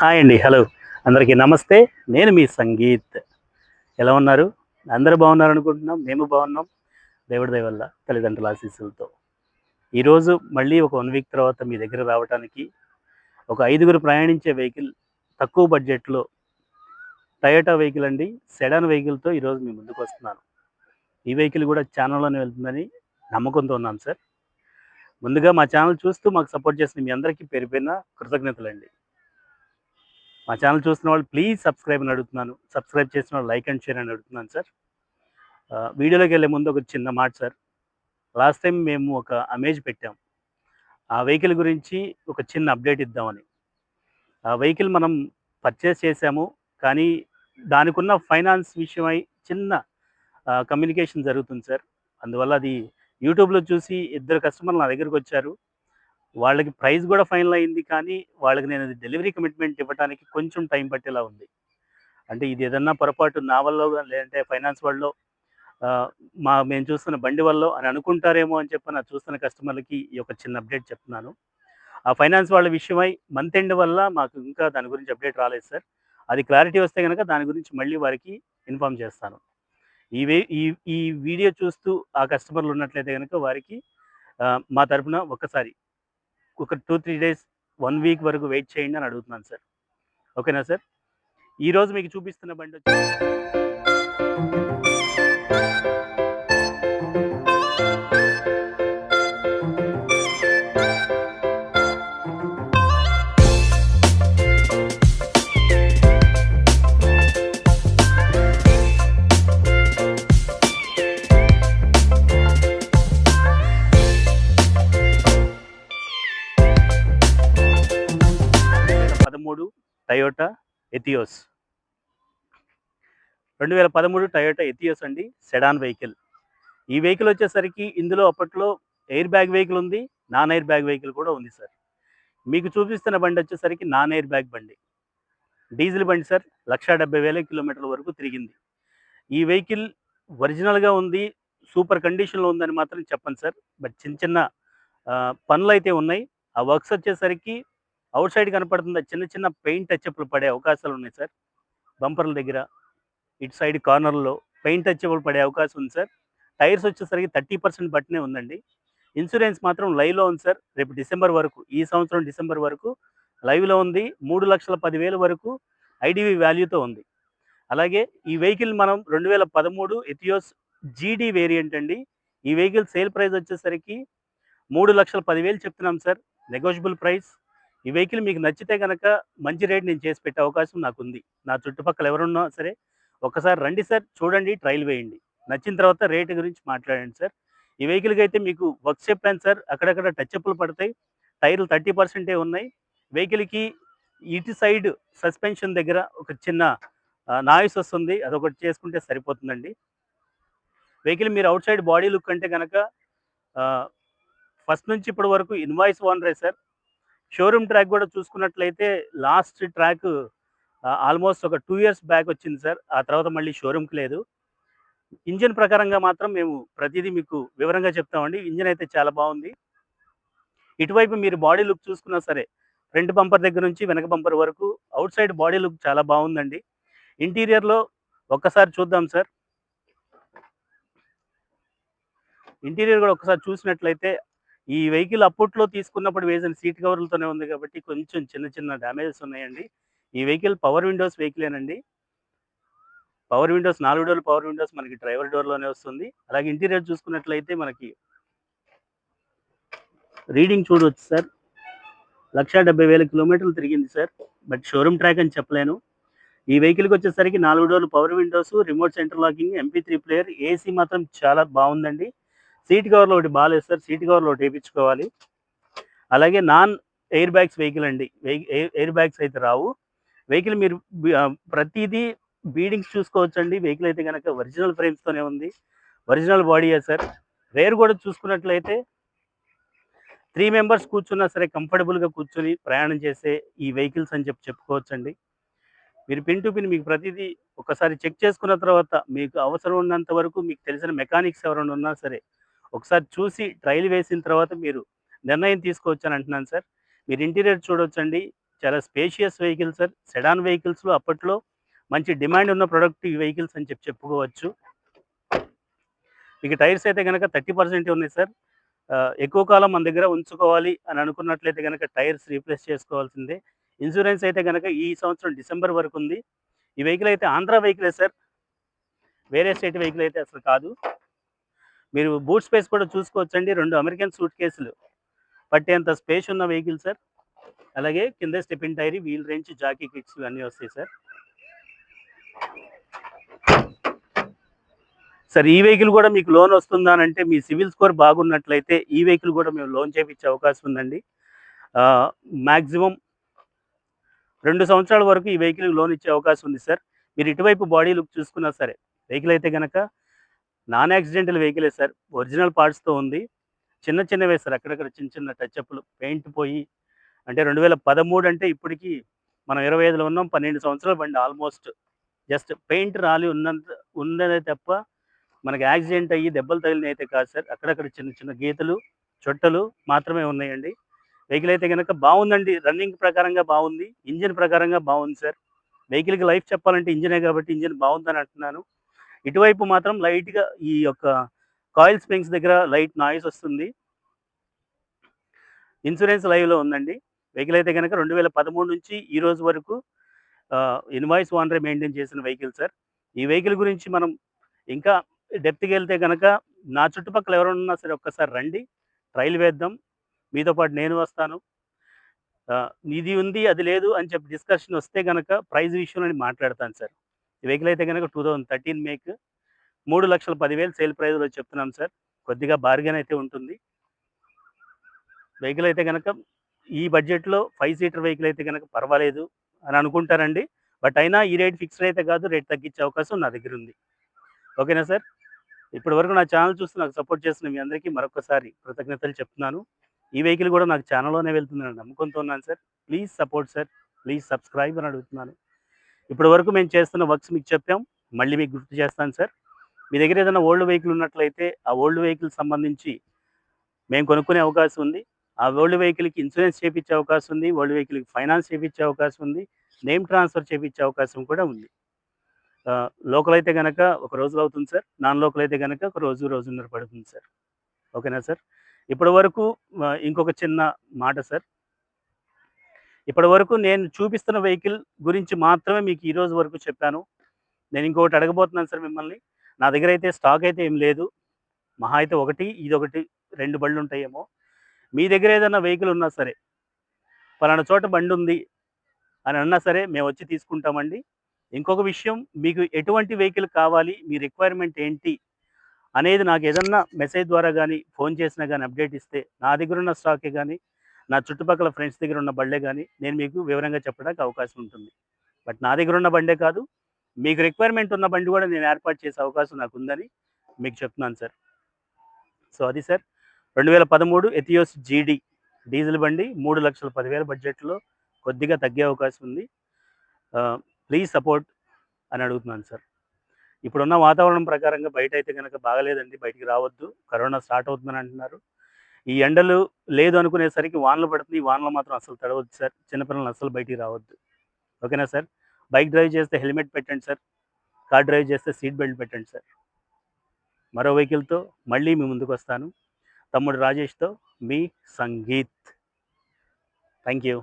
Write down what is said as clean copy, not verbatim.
Hi అండి. Hello. అందరికీ నమస్తే. నేను మీ సంగీత్. ఎలా ఉన్నారు? అందరూ బాగున్నారనుకుంటున్నాం. మేము బాగున్నాం. దేవుడి దయ వల్ల, తల్లిదండ్రుల ఆశీస్సులతో. ఈరోజు మళ్ళీ ఒక 1 వీక్ తర్వాత మీ దగ్గర రావటానికి ఒక ఐదుగురు ప్రయాణించే వెహికల్ తక్కువ బడ్జెట్‌లో టయోటా వెహికల్ అండి. సెడాన్ వెహికల్‌తో ఈరోజు మీ ముందుకొస్తున్నాను. ఈ వెహికల్ కూడా ఛానల్‌లోనే వెళ్తుందని నమ్మకంతో ఉన్నాను సార్. ముందుగా మా ఛానల్ చూస్తూ మాకు సపోర్ట్ చేసిన మీ అందరికీ పేరు పేరున కృతజ్ఞతలండి. మా ఛానల్ చూస్తున్న వాళ్ళు ప్లీజ్ సబ్స్క్రైబ్ అని అడుగుతున్నాను. సబ్స్క్రైబ్ చేసిన వాళ్ళు లైక్ అండ్ షేర్ అని అడుగుతున్నాను సార్. వీడియోలోకి వెళ్ళే ముందు ఒక చిన్న మాట సార్. లాస్ట్ టైం మేము ఒక అమేజ్ పెట్టాం. ఆ వెహికల్ గురించి ఒక చిన్న అప్డేట్ ఇద్దామని. ఆ వెహికల్ మనం పర్చేస్ చేశాము. కానీ దానికున్న ఫైనాన్స్ విషయమై చిన్న కమ్యూనికేషన్ జరుగుతుంది సార్. అందువల్ల అది యూట్యూబ్‌లో చూసి ఇద్దరు కస్టమర్లు నా దగ్గరికొచ్చారు. వాళ్ళకి ప్రైస్ కూడా ఫైనల్ అయింది. కానీ వాళ్ళకి నేను డెలివరీ కమిట్మెంట్ ఇవ్వటానికి కొంచెం టైం పట్టేలా ఉంది. అంటే ఇది ఏదన్నా పొరపాటు నా వల్లో లేదంటే ఫైనాన్స్ వాళ్ళో మేము చూస్తున్న బండి వల్లో అని అనుకుంటారేమో అని చెప్పి నా చూస్తున్న కస్టమర్లకి ఈ యొక్క చిన్న అప్డేట్ చెప్తున్నాను. ఆ ఫైనాన్స్ వాళ్ళ విషయమై మంత్ ఎండ్ వల్ల మాకు ఇంకా దాని గురించి అప్డేట్ రాలేదు సార్. అది క్లారిటీ వస్తే గనక దాని గురించి మళ్ళీ వారికి ఇన్ఫార్మ్ చేస్తాను. ఈ వే ఈ ఈ వీడియో చూస్తూ ఆ కస్టమర్లు ఉన్నట్లయితే గనక వారికి మా తరపున ఒక్కసారి ఒక 2, 3 డేస్ 1 వీక్ వరకు వెయిట్ చేయండి అని అడుగుతున్నాను సార్. ఓకేనా సార్? ఈరోజు మీకు చూపిస్తున్న బండొచ్చి 2013 టయోటా ఎథియోస్. 2013 టయోటా ఎథియోస్ అండి. Sedan vehicle. ఈ వెహికల్ వచ్చేసరికి ఇందులో అప్పట్లో ఎయిర్ బ్యాగ్ వెహికల్ ఉంది. నాన్ ఎయిర్ బ్యాగ్ వెహికల్ కూడా ఉంది సార్. మీకు చూపిస్తున్న బండి వచ్చేసరికి నాన్ ఎయిర్ బ్యాగ్ బండి. డీజిల్ బండి సార్. 1,70,000 కిలోమీటర్ల వరకు తిరిగింది. ఈ వెహికల్ ఒరిజినల్‌గా ఉంది. సూపర్ కండిషన్‌లో ఉందని మాత్రం చెప్పను సార్. బట్ చిన్న చిన్న పనులైతే ఉన్నాయి. ఆ వర్క్స్ వచ్చేసరికి ఔట్ సైడ్ కనపడుతుంది. చిన్న చిన్న పెయింట్ టచప్‌లు పడే అవకాశాలు ఉన్నాయి సార్. బంపర్ల దగ్గర, ఇటు సైడ్ కార్నర్‌లో పెయింట్ టచప్‌లు పడే అవకాశం ఉంది సార్. టైర్స్ వచ్చేసరికి 30% బట్టినే ఉందండి. ఇన్సూరెన్స్ మాత్రం లైవ్‌లో ఉంది సార్. రేపు డిసెంబర్ వరకు, ఈ సంవత్సరం డిసెంబర్ వరకు లైవ్‌లో ఉంది. 3,10,000 వరకు ఐడీవీ వాల్యూతో ఉంది. అలాగే ఈ వెహికల్ మనం 2013 ఎథియోస్ జీడీ వేరియంట్ అండి. ఈ వెహికల్ సేల్ ప్రైస్ వచ్చేసరికి 3,10,000 చెప్తున్నాం సార్. Negotiable price. ఈ వెహికల్ మీకు నచ్చితే గనక మంచి రేట్ నేను చేసి పెట్టే అవకాశం నాకుంది. నా చుట్టుపక్కల ఎవరున్నా సరే ఒక్కసారి రండి సార్. చూడండి, ట్రయల్ వేయండి. నచ్చిన తర్వాత రేట్ గురించి మాట్లాడండి సార్. ఈ వెహికల్‌కి అయితే మీకు వర్క్స్ చెప్పాను సార్. అక్కడక్కడ టచప్‌లు పడతాయి. టైర్‌లు 30% ఉన్నాయి. వెహికల్‌కి ఇటు సైడ్ సస్పెన్షన్ దగ్గర ఒక చిన్న నాయిస్ వస్తుంది. అదొకటి చేసుకుంటే సరిపోతుందండి. వెహికల్ మీరు ఔట్ సైడ్ బాడీ లుక్ అంటే గనక ఆహ్, ఫస్ట్ నుంచి ఇప్పటి వరకు ఇన్వాయిస్ ఓనరే సార్. షోరూమ్ ట్రాక్ కూడా చూసుకున్నట్లయితే లాస్ట్ ట్రాక్ ఆల్మోస్ట్ ఒక 2 ఇయర్స్ బ్యాక్ వచ్చింది సార్. ఆ తర్వాత మళ్ళీ షోరూమ్‌కి లేదు. ఇంజిన్ ప్రకారంగా మాత్రం మేము ప్రతీదీ మీకు వివరంగా చెప్తామండి. ఇంజిన్ అయితే చాలా బాగుంది. ఇటువైపు మీరు బాడీ లుక్ చూసుకున్నా సరే, ఫ్రంట్ బంపర్ దగ్గర నుంచి వెనక బంపర్ వరకు ఔట్ సైడ్ బాడీ లుక్ చాలా బాగుందండి. ఇంటీరియర్‌లో ఒక్కసారి చూద్దాం సార్. ఇంటీరియర్ కూడా ఒక్కసారి చూసినట్లయితే ఈ వెహికల్ అప్పట్లో తీసుకున్నప్పుడు వేసిన సీట్ కవర్లతోనే ఉంది కాబట్టి కొంచెం చిన్న చిన్న డ్యామేజెస్ ఉన్నాయండి. ఈ వెహికల్ పవర్ విండోస్ వెహికలేనండి. పవర్ విండోస్ 4 డోర్ల పవర్ విండోస్ మనకి డ్రైవర్ డోర్‌లోనే వస్తుంది. అలాగే ఇంటీరియర్ చూసుకున్నట్లయితే మనకి రీడింగ్ చూడొచ్చు సార్. 1,70,000 కిలోమీటర్లు తిరిగింది సార్. బట్ షోరూమ్ ట్రాక్ అని చెప్పలేను. ఈ వెహికల్‌కి వచ్చేసరికి 4 డోర్లు power Windows, remote centre locking, MP3 player, AC మాత్రం చాలా బాగుందండి. సీట్ కవర్లు ఒకటి బాలేదు సార్. సీట్ కవర్లు ఒకటి ఏపించుకోవాలి. అలాగే నాన్ ఎయిర్ బ్యాగ్స్ వెహికల్ అండి. ఎయిర్ బ్యాగ్స్ అయితే రావు. వెహికల్ మీరు ప్రతీదీ బీడింగ్స్ చూసుకోవచ్చండి. వెహికల్ అయితే గనక ఒరిజినల్ ఫ్రేమ్స్‌తోనే ఉంది. Original బాడీయే sir. రేర్ కూడా చూసుకున్నట్లయితే 3 మెంబర్స్ కూర్చున్నా సరే కంఫర్టబుల్‌గా కూర్చొని ప్రయాణం చేసే ఈ వెహికల్స్ అని చెప్పుకోవచ్చండి. మీరు పిన్ టు పిన్ మీకు ప్రతీదీ ఒకసారి చెక్ చేసుకున్న తర్వాత మీకు అవసరం ఉన్నంత వరకు మీకు తెలిసిన మెకానిక్స్ ఎవరైనా ఉన్నా సరే ఒకసారి చూసి ట్రయల్ వేసిన తర్వాత మీరు నిర్ణయం తీసుకోవచ్చని అంటున్నాను సార్. మీరు ఇంటీరియర్ చూడొచ్చండి. చాలా స్పేషియస్ వెహికల్ సార్. సెడాన్ వెహికల్స్‌లో అప్పట్లో మంచి డిమాండ్ ఉన్న ప్రొడక్ట్ ఈ వెహికల్స్ అని చెప్పుకోవచ్చు. మీకు టైర్స్ అయితే గనక 30% ఉన్నాయి సార్. ఎక్కువ కాలం మన దగ్గర ఉంచుకోవాలి అని అనుకున్నట్లయితే గనక టైర్స్ రీప్లేస్ చేసుకోవాల్సిందే. ఇన్స్యూరెన్స్ అయితే గనక ఈ సంవత్సరం డిసెంబర్ వరకు ఉంది. ఈ వెహికల్ అయితే ఆంధ్ర వెహికలే సార్. వేరే స్టేట్ వెహికల్ అయితే అసలు కాదు. మీరు బూట్ స్పేస్ కూడా చూసుకోవచ్చండి. 2 అమెరికన్ సూట్ కేసులు పట్టేంత స్పేస్ ఉన్న వెహికల్ సార్. అలాగే కింద stepney tyre, wheel wrench, jack kits అన్నీ వస్తాయి సార్. సార్ ఈ వెహికల్ కూడా మీకు లోన్ వస్తుందా అని అంటే మీ సివిల్ స్కోర్ బాగున్నట్లయితే ఈ వెహికల్ కూడా మేము లోన్ చేపించే అవకాశం ఉందండి. మాక్సిమం 2 సంవత్సరాల వరకు ఈ వెహికల్‌కి లోన్ ఇచ్చే అవకాశం ఉంది సార్. మీరు ఇటువైపు బాడీ లుక్ చూసుకున్నా సరే, వెహికల్ అయితే గనక నాన్ యాక్సిడెంటల్ వెహికలే సార్. ఒరిజినల్ పార్ట్స్‌తో ఉంది. చిన్నవే సార్, అక్కడక్కడ చిన్న టచ్-అప్‌లు, పెయింట్ పోయి అంటే 2013 అంటే ఇప్పటికి మనం 25లో ఉన్నాం. 12 సంవత్సరాల బండి ఆల్మోస్ట్. జస్ట్ పెయింట్ రాలి ఉన్నదే తప్ప మనకి యాక్సిడెంట్ అయ్యి దెబ్బలు తగిలినయి కాదు సార్. అక్కడక్కడ చిన్న గీతలు, చొట్టలు మాత్రమే ఉన్నాయండి. వెహికల్ అయితే గనక బావుందండి. రన్నింగ్ ప్రకారంగా బావుంది. ఇంజిన్ ప్రకారంగా బావుంది సార్. వెహికల్‌కి లైఫ్ చెప్పాలంటే ఇంజినే కాబట్టి ఇంజిన్ బావుందని అంటున్నాను. ఇటువైపు మాత్రం లైట్‌గా ఈ యొక్క కాయిల్ స్ప్రింగ్స్ దగ్గర లైట్ నాయిస్ వస్తుంది. ఇన్సూరెన్స్ లైవ్‌లో ఉందండి. వెహికల్ అయితే గనక 2013 నుంచి ఈ రోజు వరకు ఇన్వాయిస్ ఓనరే మెయింటైన్ చేసిన వెహికల్ సార్. ఈ వెహికల్ గురించి మనం ఇంకా డెప్త్‌కెళ్తే గనక నా చుట్టుపక్కల ఎవరైనా ఉన్నా సరే ఒక్కసారి రండి. ట్రైల్ వేద్దాం. మీతో పాటు నేను వస్తాను. ఇది ఉంది, అది లేదు అని చెప్పి డిస్కషన్ వస్తే గనక ప్రైస్ విషయంలో నేను మాట్లాడతాను సార్. ఈ వెహికల్ అయితే గనక 2013 మేక్ 3,10,000 సేల్ ప్రైస్‌లో చెప్తున్నాం సార్. కొద్దిగా బార్గెన్ అయితే ఉంటుంది. వెహికల్ అయితే గనక ఈ బడ్జెట్‌లో 5 సీటర్ వెహికల్ అయితే గనక పర్వాలేదు అని అనుకుంటారండి. బట్ అయినా ఈ రేట్ ఫిక్స్డ్ అయితే కాదు. రేట్ తగ్గించే అవకాశం నా దగ్గర ఉంది. ఓకేనా సార్? ఇప్పటి వరకు నా ఛానల్ చూసి నాకు సపోర్ట్ చేసిన మీ అందరికీ మరొకసారి కృతజ్ఞతలు చెప్తున్నాను. ఈ వెహికల్ కూడా నాకు ఛానల్‌లోనే వెళ్తుందని నమ్మకంతో ఉన్నాను sir. Please support sir. Please subscribe అని అడుగుతున్నాను. ఇప్పటి వరకు మేము చేస్తున్న వర్క్స్ మీకు చెప్పాం. మళ్ళీ మీకు గుర్తు చేస్తాను సార్. మీ దగ్గర ఏదైనా ఓల్డ్ వెహికల్ ఉన్నట్లయితే ఆ ఓల్డ్ వెహికల్ సంబంధించి మేము కొనుక్కునే అవకాశం ఉంది. ఆ ఓల్డ్ వెహికల్‌కి ఇన్సూరెన్స్ చేపించే అవకాశం ఉంది. ఓల్డ్ వెహికల్‌కి ఫైనాన్స్ చేపించే అవకాశం ఉంది. నేమ్ ట్రాన్స్‌ఫర్ చేపించే అవకాశం కూడా ఉంది. లోకల్ అయితే గనక ఒక రోజులో అవుతుంది సార్. నాన్ లోకల్ అయితే గనక ఒక రోజున్నర పడుతుంది సార్. ఓకేనా సార్? ఇప్పటి వరకు ఇంకొక చిన్న మాట సార్. ఇప్పటి వరకు నేను చూపిస్తున్న వెహికల్ గురించి మాత్రమే మీకు ఈ రోజు వరకు చెప్పాను. నేను ఇంకొకటి అడగబోతున్నాను సార్ మిమ్మల్ని. నా దగ్గర అయితే స్టాక్ అయితే ఏం లేదు. మహా అయితే ఒకటి, ఇదొకటి 2 బళ్ళుంటాయేమో. మీ దగ్గర ఏదైనా వెహికల్ ఉన్నా సరే, పలానా చోట బండుంది అని అన్నా సరే మేమొచ్చి తీసుకుంటామండి. ఇంకొక విషయం, మీకు ఎటువంటి వెహికల్ కావాలి, మీ రిక్వైర్మెంట్ ఏంటి అనేది నాకేదన్నా మెసేజ్ ద్వారా గానీ, ఫోన్ చేసినా గానీ అప్డేట్ ఇస్తే, నా దగ్గరున్న స్టాకే గానీ, నా చుట్టుపక్కల ఫ్రెండ్స్ దగ్గరున్న బళ్ళే గానీ, నేను మీకు వివరంగా చెప్పడానికి అవకాశం ఉంటుంది. బట్ నా దగ్గరున్న బండే కాదు, మీకు రిక్వైర్మెంట్ ఉన్న బండి గూడా నేను ఏర్పాటు చేసే అవకాశం నాకుందని మీకు చెప్తున్నాను సార్. సో అది సార్. 2013 ఎథియోస్ జీడీ డీజిల్ బండి 3,10,000 బడ్జెట్‌లో కొద్దిగా తగ్గే అవకాశం ఉంది. ప్లీజ్ సపోర్ట్ అని అడుగుతున్నాను సార్. ఇప్పుడున్న వాతావరణం ప్రకారంగా బయటైతే గనక బాగాలేదండి. బయటికి రావద్దు. కరోనా స్టార్ట్ అవుతుందని అంటున్నారు. ఈ ఎండలు లేదు అనుకునేసరికి వానలు పడుతుంది. ఈ వానలో మాత్రం అస్సలు తడవద్దు సార్. చిన్న పిల్లల్ని అస్సలు బయటికి రావద్దు. ఓకేనా సార్? బైక్ డ్రైవ్ చేస్తే హెల్మెట్ పెట్టండి సార్. కార్ డ్రైవ్ చేస్తే సీట్ బెల్ట్ పెట్టండి సార్. మరో వెహికల్‌తో మళ్ళీ మీ ముందుకొస్తాను. తమ్ముడు రాజేష్‌తో మీ సంగీత్. Thank you.